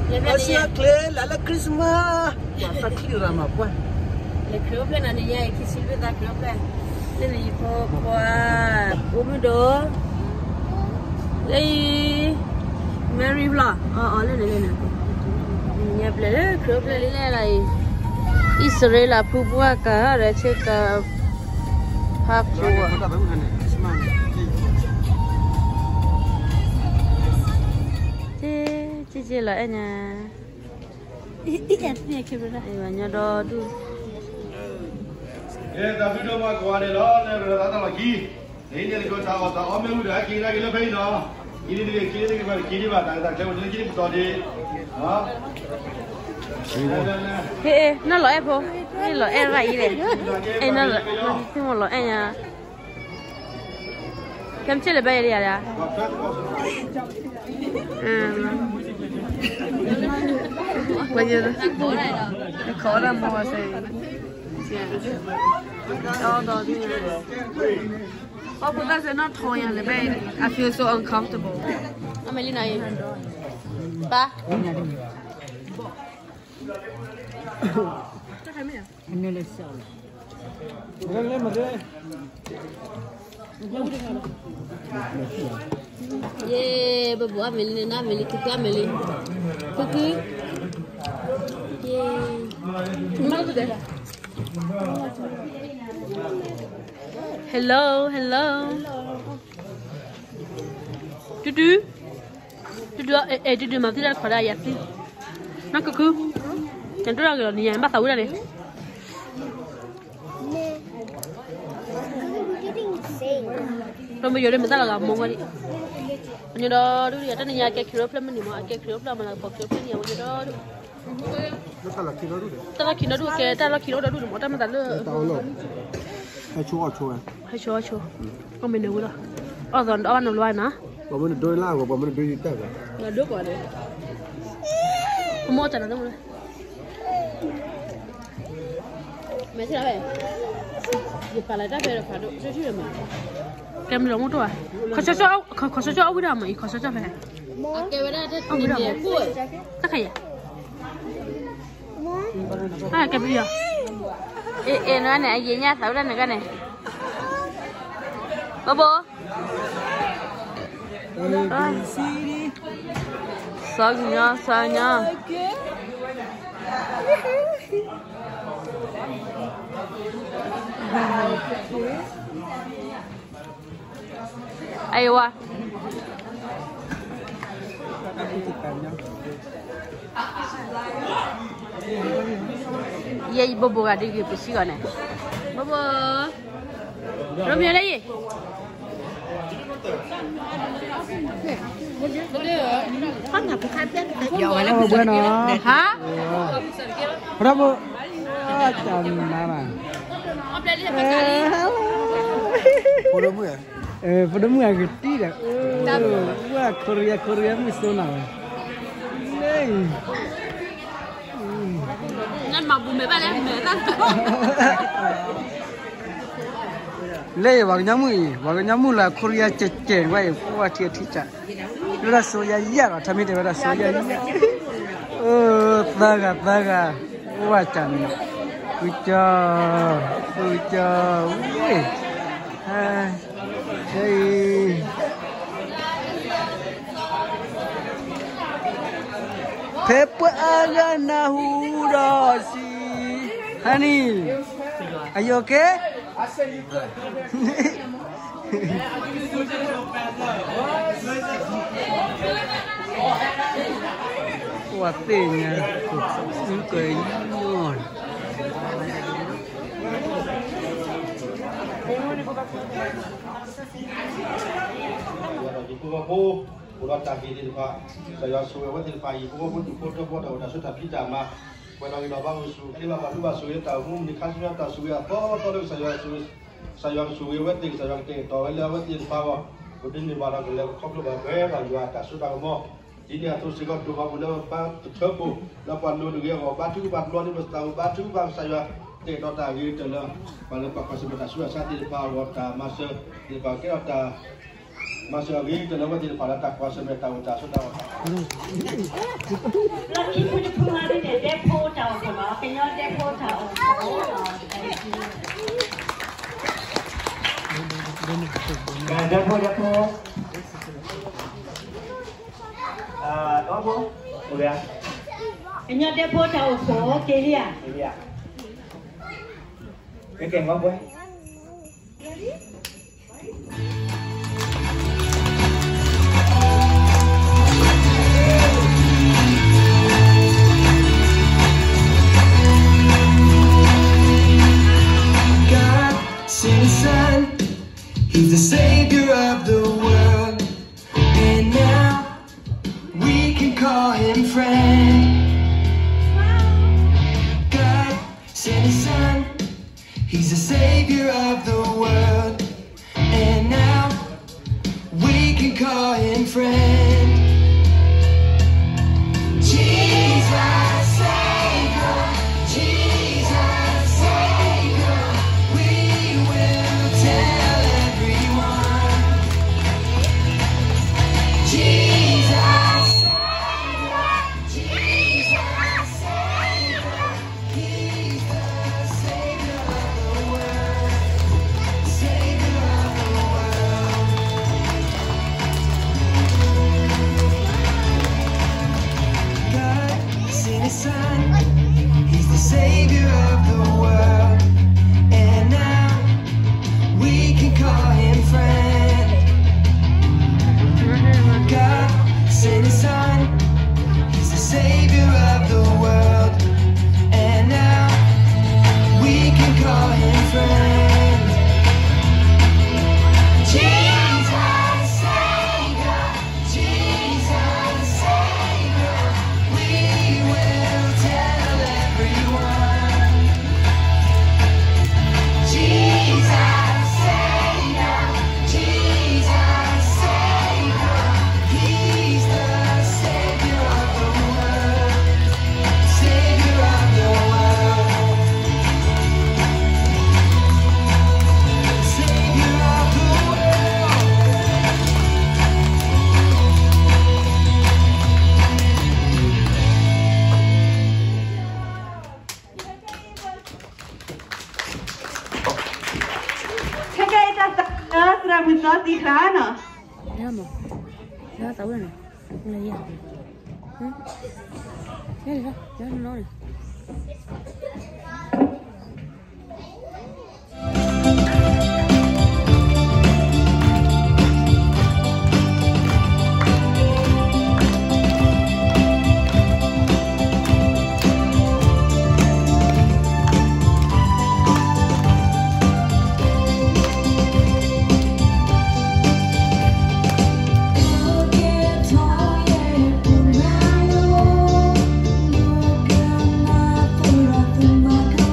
Asia clear la Christmas. Masa clear ramah puan. Le club là này nhảy khi xin với ta club là lên này qua uống đồ đây Mary vlog lên này nhập lại club lên này Israel là phụ bua cả rồi chơi cả học chùa chị là anh nhà ít em nghe kêu ra mà nhà đó du tapi dia mah kuat ni loh, ni datang lagi. Ini dia kau tahu tahu, om yang udah kira kira bayi no. Ini dia kiri bah, tak cakap dia kiri betul dia. Ha? Nó lỗi em không? Nó lỗi em vậy đấy. Em nó lỗi, xin một lỗi anh à. Kem chơi là bay đi à? Bây giờ khó lắm mà sẽ. Đó đi. Oh, but that's not toy on the bed. I feel so uncomfortable. Amelie này. Ba. Anh lên sao? Lên mà đây. Yeah, babu Amelie na Amelie kuku Amelie. Kuku. Yeah. Mau tu Hello. Dudu mà thích khỏi đây vậy? Nó cứ chẳng tôi rồi nhà em bắt tàu ra này. Rồi bây giờ đây mình ta là gặp mông đi. Như đó đứa đi nhà cái kiểu lắm mình mà cái kiểu lắm mà là bọc kiểu cái nhiều như đó. Ta là kilo đu cái ta là kilo đó đu một trăm mà ta lừa. Hay chua. Không mình nấu đâu. Rồi đó ăn được luôn nè. Bọn mình đôi lao của bọn mình đôi gì tất cả. Là đứt rồi đấy. Không mua chả nào đâu rồi. Mẹ sẽ về. Dịp phải lại ra về rồi phải độ chưa chưa mà. Kem lắm một rồi. Khó cho ông đâu mà khó cho về. Ok vậy đó thế ông đâu. Tất cả vậy. Kem gì à? Ê nói này gì nha, thấu ra này cái này. Bố. Sao nha. Ayo wa. Ye bobo ga đi cái gì này. Bobo. Romeo đây. Con nào cũng khai biết. Rồi là bữa nó. Hả? Bravo. Chầm mà. Foto mu ya? Foto mu ya gede dah. Wah, Korea mesti nak. Nên mà bùi mẹ ba lên mẹ ta. Lei wang nyamu lah Korea cecen, wah, kuat dia tica. Dah soya iya, kami dia dah soya iya. Taga, wah cam. Uja, weh. Hey. Pepper aga nahurasi. Honey, are you okay? Kuatnya, suka nyon. Pulau Candi di depan, saya suwe di depan ibu pun foto dah sudah tidak mah. Kalau kita bang usul, ini bapak tu basuh tahu, ni kan sudah tahu suwe apa, kalau saya suwe wedding saya ke tahu lewat di depan, kemudian di mana kalau kau tu bapak kalau ada sudah mau, ini atau sekarang tu bapak boleh apa terbu, lapan dulu dia batu ni mesti tahu batu bang saya ke tahu tadi dalam, kalau bapak sudah suwe saat di depan waktu masa di depan kita masih lagi dalam di depan tak kuasa mereka sudah. 이쁘게 풍하는데 내 포자오구나. 그냥 내 포자오. 내 포. Đó bố. Ủa à? Nhớ để bố đầu số kia đi à? Kia đi à? Cái kèm quá bố. God sent His Son, He's the Savior of the world, and now we can call Him friend. God sent His Son, He's the Savior of the world, and now we can call Him friend. Jesus Savior, Jesus Savior, we will tell everyone. Jesus Savior, Jesus Savior, He's the Savior of the world, Savior of the world. God sent His Son, He's the Savior of the world, and now we can call Him friend. God sent His Son, He's the Savior of the world, and now we can call Him friend. Jesus Savior, Jesus Savior, we will tell everyone. Jesus Savior, Jesus Savior, He's the Savior of the world, Savior of the world, Savior of the world. Cái ta ta ra mình nói gì khá nè. Ra mà. Ra tao này. Là gì? Hả? Cái gì đó? Nó này. Hãy subscribe cho kênh Ghiền Mì Gõ để không bỏ lỡ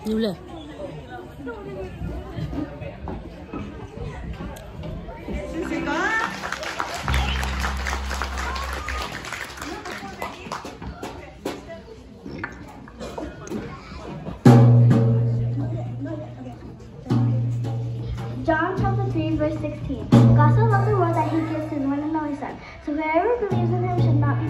nhiều lên John chapter 3 verse 16. God so loved the world that he gives his one and only son. So whoever believes in him should not be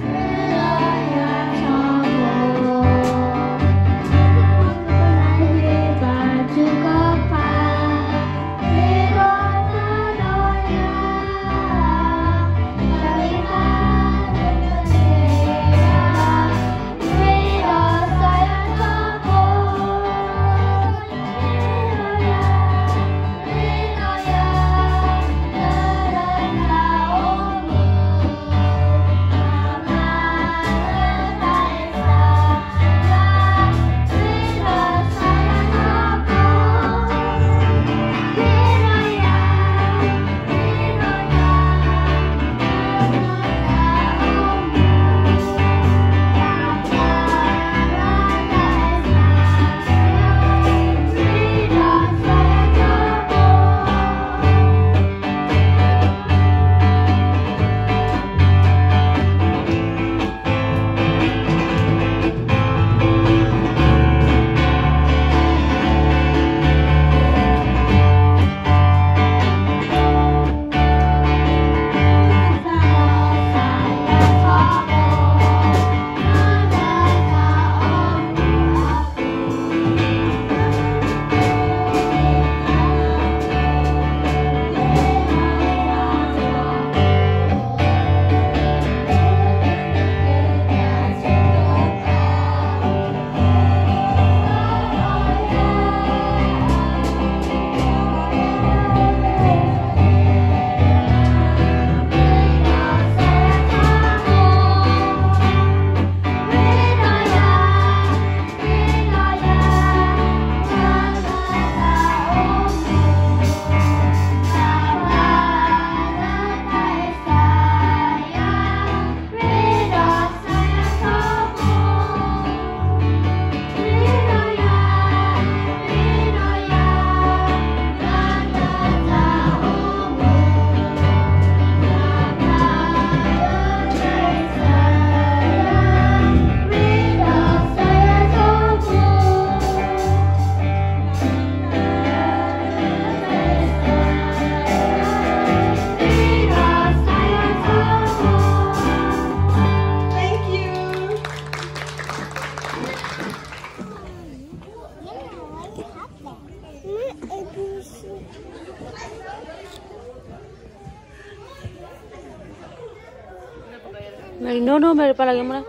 No, मेरे पास लगे मुझे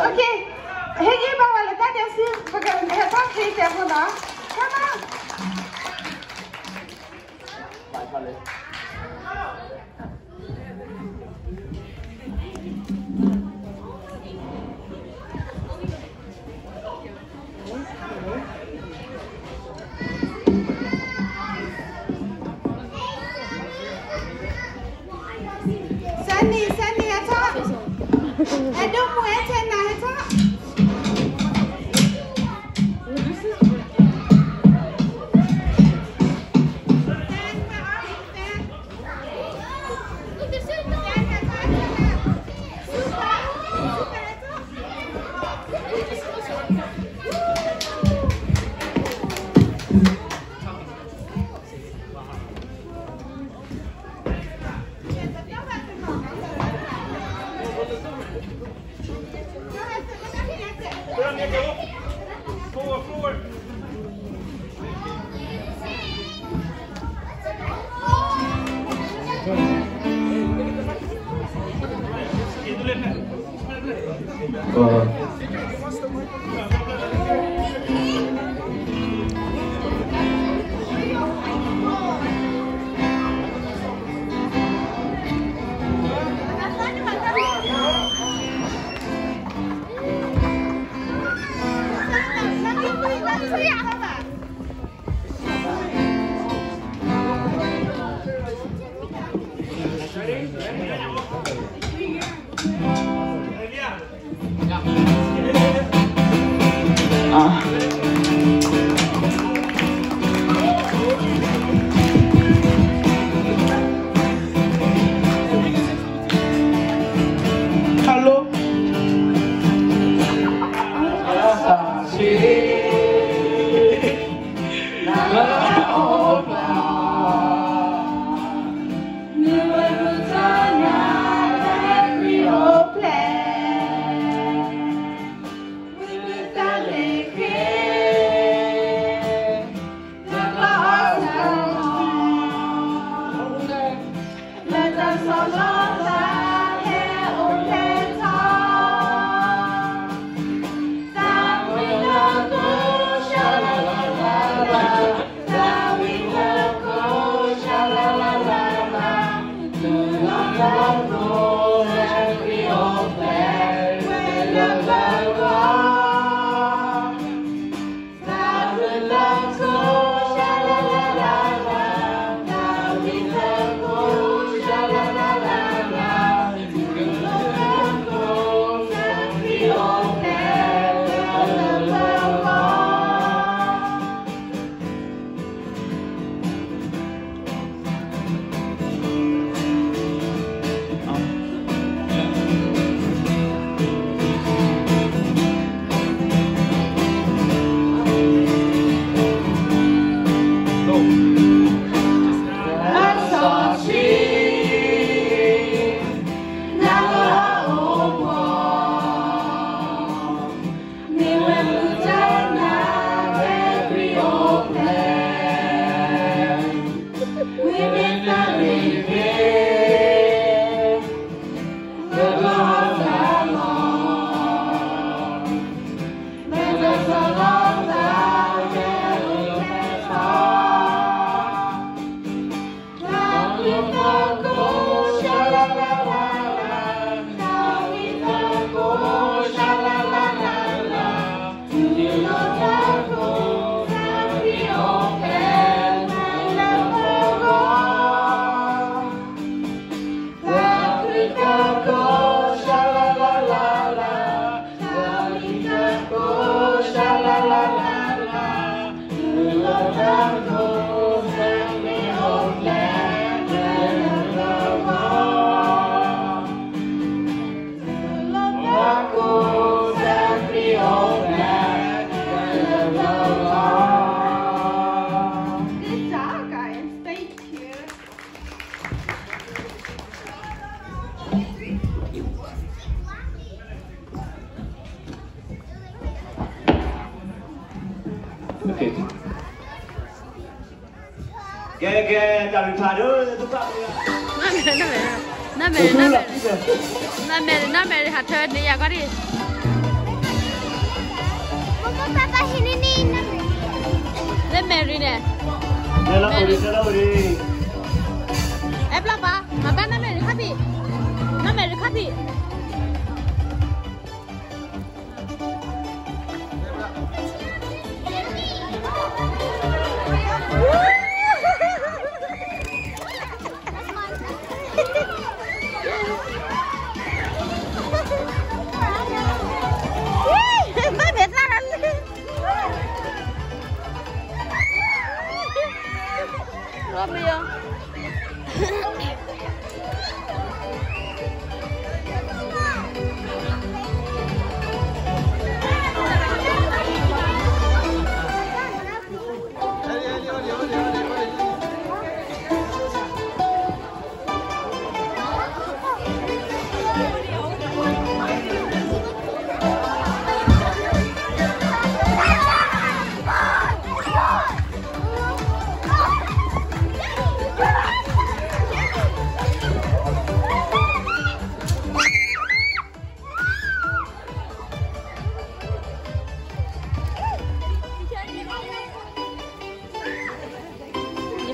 Okay, hegi bawa letak dia sih pakai letak sih siapa dah? Sama. Sani aja. Aduh, mau aja nah aja.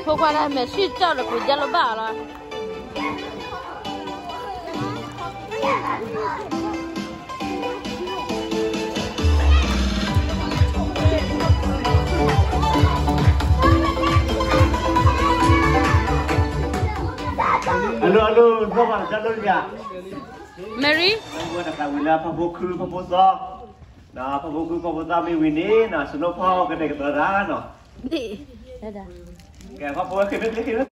破坏了，没睡觉了，回家了罢了。พวกมันจะลุ้นเนี่ย Mary ว่าแต่เวลาพระบุคือพระบุษอนะพระบุคือพระบุษอมีวินีนะสนุกพ่อกันเด็กตัวร้านเนาะ นี่ได้ แกพระบุคือนึก